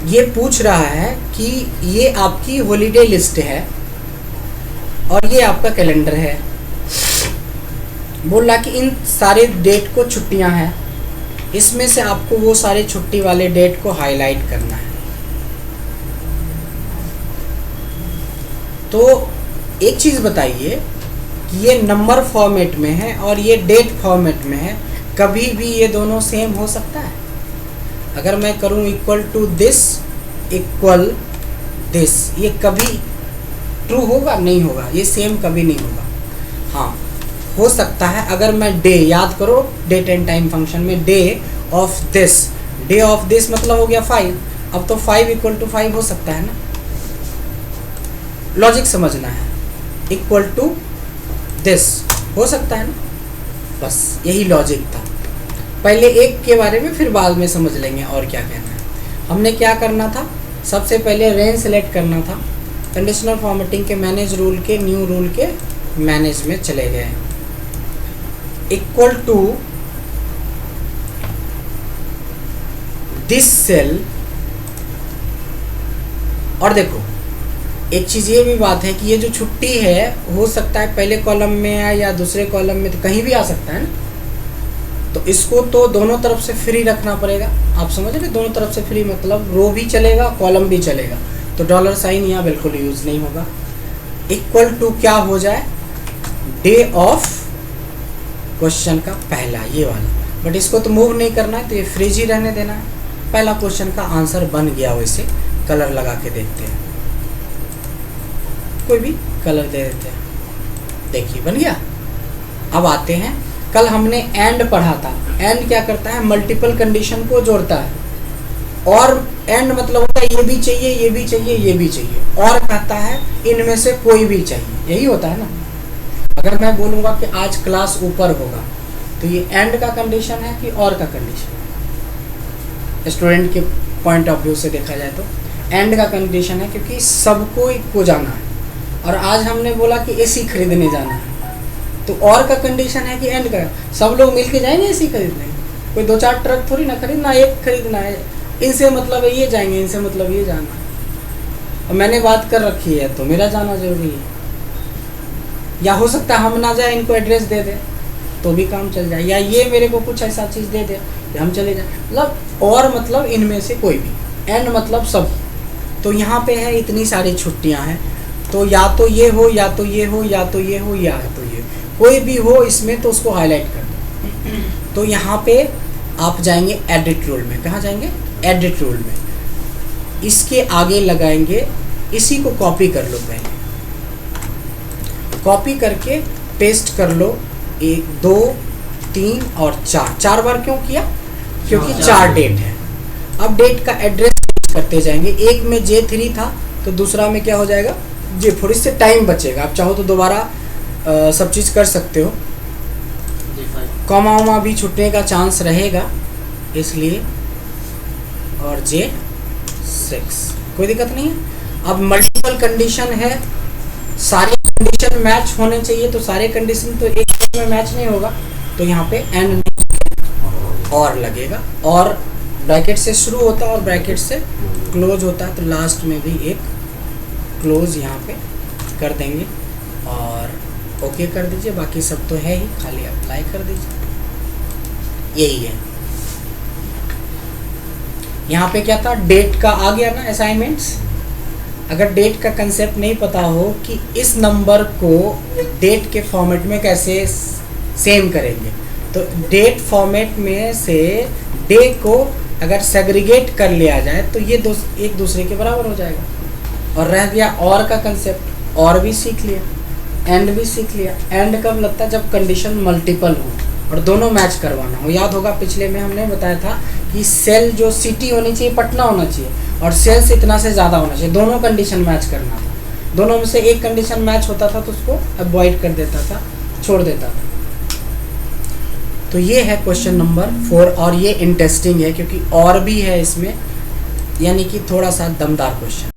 ये पूछ रहा है कि ये आपकी हॉलीडे लिस्ट है और ये आपका कैलेंडर है। बोल रहा कि इन सारे डेट को छुट्टियां हैं, इसमें से आपको वो सारे छुट्टी वाले डेट को हाईलाइट करना है। तो एक चीज़ बताइए कि ये नंबर फॉर्मेट में है और ये डेट फॉर्मेट में है, कभी भी ये दोनों सेम हो सकता है? अगर मैं करूँ equal to this equal this, ये कभी ट्रू होगा? नहीं होगा, ये सेम कभी नहीं होगा। हाँ, हो सकता है अगर मैं डे, याद करो डेट एंड टाइम फंक्शन में डे ऑफ दिस मतलब हो गया 5। अब तो 5 इक्वल टू 5 हो सकता है ना, लॉजिक समझना है। इक्वल टू दिस हो सकता है ना, बस यही लॉजिक था। पहले एक के बारे में फिर बाद में समझ लेंगे और क्या कहना है। हमने क्या करना था, सबसे पहले रेंज सेलेक्ट करना था। कंडीशनल फॉर्मेटिंग के मैनेज रूल के न्यू रूल के मैनेज में चले गए। इक्वल टू दिस सेल, और देखो एक चीज़ ये भी बात है कि ये जो छुट्टी है हो सकता है पहले कॉलम में आए या दूसरे कॉलम में, तो कहीं भी आ सकता है ना। तो इसको तो दोनों तरफ से फ्री रखना पड़ेगा। आप समझ रहे, दोनों तरफ से फ्री मतलब रो भी चलेगा कॉलम भी चलेगा। तो डॉलर साइन यहाँ बिल्कुल यूज़ नहीं होगा। इक्वल टू क्या हो जाए, डे ऑफ क्वेश्चन का पहला, ये वाला। बट इसको तो मूव नहीं करना है, तो ये फ्रीज ही रहने देना है। पहला क्वेश्चन का आंसर बन गया। वैसे कलर लगा के देखते हैं, कोई भी कलर दे देते हैं। देखिए बन गया। अब आते हैं, कल हमने एंड पढ़ा था। एंड क्या करता है, मल्टीपल कंडीशन को जोड़ता है। और एंड मतलब होता है ये भी चाहिए, ये भी चाहिए, ये भी चाहिए। और कहता है इनमें से कोई भी चाहिए, यही होता है ना। अगर मैं बोलूँगा कि आज क्लास ऊपर होगा, तो ये एंड का कंडीशन है कि और का कंडीशन? स्टूडेंट के पॉइंट ऑफ व्यू से देखा जाए तो एंड का कंडीशन है, क्योंकि सबको को जाना है। और आज हमने बोला कि एसी खरीदने जाना है, तो और का कंडीशन है कि एंड का। सब लोग मिलके जाएंगे एसी खरीदने, कोई 2-4 ट्रक थोड़ी ना खरीदना, एक खरीदना है। इनसे मतलब है ये जाएंगे, इनसे मतलब ये जाना है। और मैंने बात कर रखी है तो मेरा जाना जरूरी है। या हो सकता है हम ना जाए, इनको एड्रेस दे दे तो भी काम चल जाए, या ये मेरे को कुछ ऐसा चीज़ दे दे कि हम चले जाए। मतलब और मतलब इनमें से कोई भी, एंड मतलब सब। तो यहाँ पे है इतनी सारी छुट्टियाँ हैं, तो या तो ये हो, या तो ये हो, या तो ये हो, या तो ये, कोई भी हो इसमें, तो उसको हाईलाइट कर दो। तो यहाँ पे आप जाएंगे एडिट रूल में। कहाँ जाएंगे? एडिट रूल में। इसके आगे लगाएंगे, इसी को कॉपी कर लो पहले, कॉपी करके पेस्ट कर लो। 1 2 3 और 4 बार क्यों किया? क्योंकि 4 डेट है। अब डेट का एड्रेस करते जाएंगे। एक में J3 था तो दूसरा में क्या हो जाएगा, J4। इससे टाइम बचेगा। आप चाहो तो दोबारा सब चीज़ कर सकते हो। कॉमा वॉमा भी छूटने का चांस रहेगा इसलिए, और J6 कोई दिक्कत नहीं है। अब मल्टीपल कंडीशन है, सारे कंडीशन मैच होने चाहिए, तो सारे कंडीशन तो एक में मैच नहीं होगा, तो यहाँ पे एंड और लगेगा। और ब्रैकेट से शुरू होता है और ब्रैकेट से क्लोज होता है, तो लास्ट में भी एक क्लोज यहाँ पे कर देंगे और ओके कर दीजिए। बाकी सब तो है ही, खाली अप्लाई कर दीजिए। यही है। यहाँ पे क्या था, डेट का आ गया ना असाइनमेंट्स। अगर डेट का कंसेप्ट नहीं पता हो कि इस नंबर को डेट के फॉर्मेट में कैसे सेम करेंगे, तो डेट फॉर्मेट में से डे को अगर सेग्रीगेट कर लिया जाए तो ये एक दूसरे के बराबर हो जाएगा। और रह गया और का कंसेप्ट, और भी सीख लिया, एंड भी सीख लिया। एंड कब लगता है, जब कंडीशन मल्टीपल हो और दोनों मैच करवाना हो। याद होगा पिछले में हमने बताया था कि सेल जो सिटी होनी चाहिए पटना होना चाहिए, और सेल से इतना से ज़्यादा होना चाहिए। दोनों कंडीशन मैच करना था। दोनों में से एक कंडीशन मैच होता था तो उसको अवॉइड कर देता था, छोड़ देता था। तो ये है क्वेश्चन नंबर 4, और ये इंटरेस्टिंग है क्योंकि और भी है इसमें, यानी कि थोड़ा सा दमदार क्वेश्चन।